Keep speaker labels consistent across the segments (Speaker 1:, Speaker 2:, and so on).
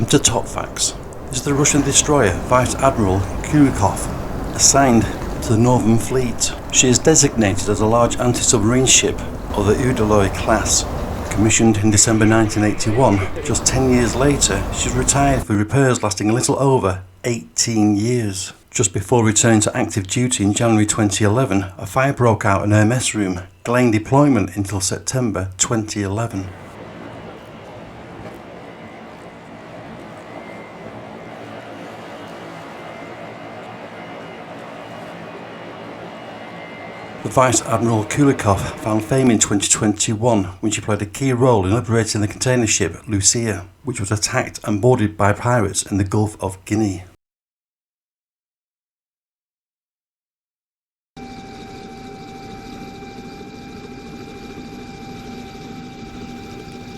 Speaker 1: Welcome to Top Facts. This is the Russian Destroyer Vice-Admiral Kulakov, assigned to the Northern Fleet. She is designated as a large anti-submarine ship of the Udaloy-class. Commissioned in December 1981, just 10 years later, she's retired for repairs lasting a little over 18 years. Just before returning to active duty in January 2011, a fire broke out in her mess room, delaying deployment until September 2011. The Vice-Admiral Kulakov found fame in 2021 when she played a key role in liberating the container ship Lucia, which was attacked and boarded by pirates in the Gulf of Guinea.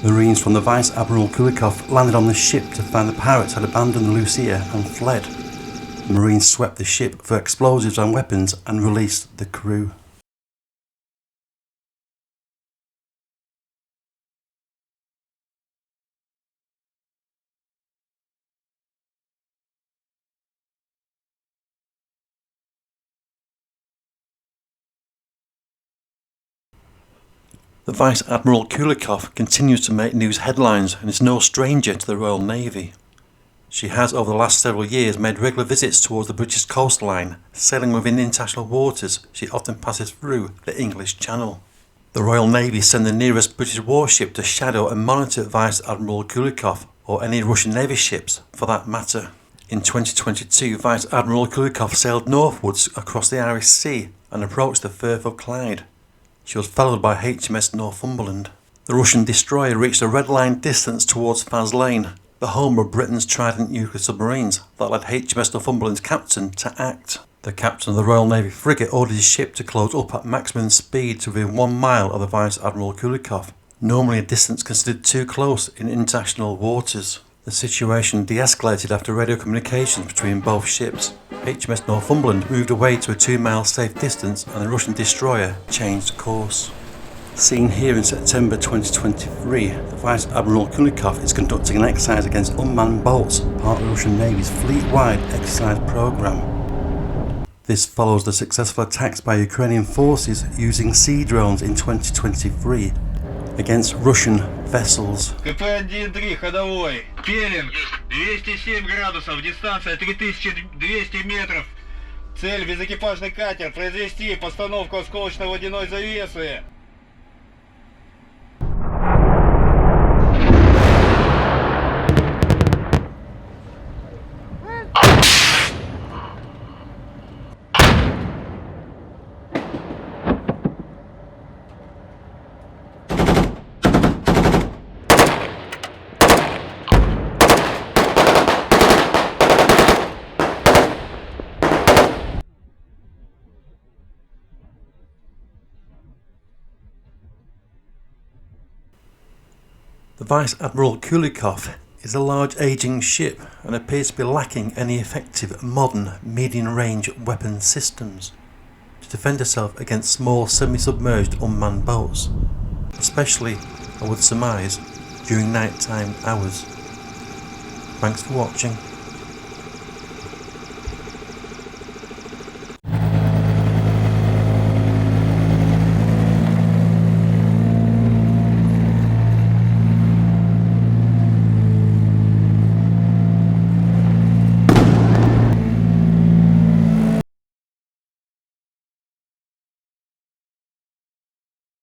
Speaker 1: Marines from the Vice-Admiral Kulakov landed on the ship to find the pirates had abandoned the Lucia and fled. The Marines swept the ship for explosives and weapons and released the crew. The Vice-Admiral Kulakov continues to make news headlines and is no stranger to the Royal Navy. She has over the last several years made regular visits towards the British coastline. Sailing within international waters, she often passes through the English Channel. The Royal Navy send the nearest British warship to shadow and monitor Vice-Admiral Kulakov, or any Russian Navy ships for that matter. In 2022, Vice-Admiral Kulakov sailed northwards across the Irish Sea and approached the Firth of Clyde. She was followed by HMS Northumberland. The Russian destroyer reached a red line distance towards Faslane, the home of Britain's Trident nuclear submarines, that led HMS Northumberland's captain to act. The captain of the Royal Navy frigate ordered his ship to close up at maximum speed to within 1 mile of the Vice-Admiral Kulakov, normally a distance considered too close in international waters. The situation de-escalated after radio communications between both ships. HMS Northumberland moved away to a 2-mile safe distance and the Russian destroyer changed course. Seen here in September 2023, the Vice-Admiral Kulakov is conducting an exercise against unmanned boats, part of the Russian Navy's fleet-wide exercise program. This follows the successful attacks by Ukrainian forces using sea drones in 2023 against Russian vessels.
Speaker 2: КП-1-3, ходовой. Пелинг, 207 градусов, дистанция 3200 метров. Цель безэкипажный катер, произвести постановку осколочно-водяной завесы.
Speaker 1: The Vice-Admiral Kulakov is a large ageing ship and appears to be lacking any effective modern medium-range weapon systems to defend herself against small semi-submerged unmanned boats, especially, I would surmise, during nighttime hours. Thanks for watching.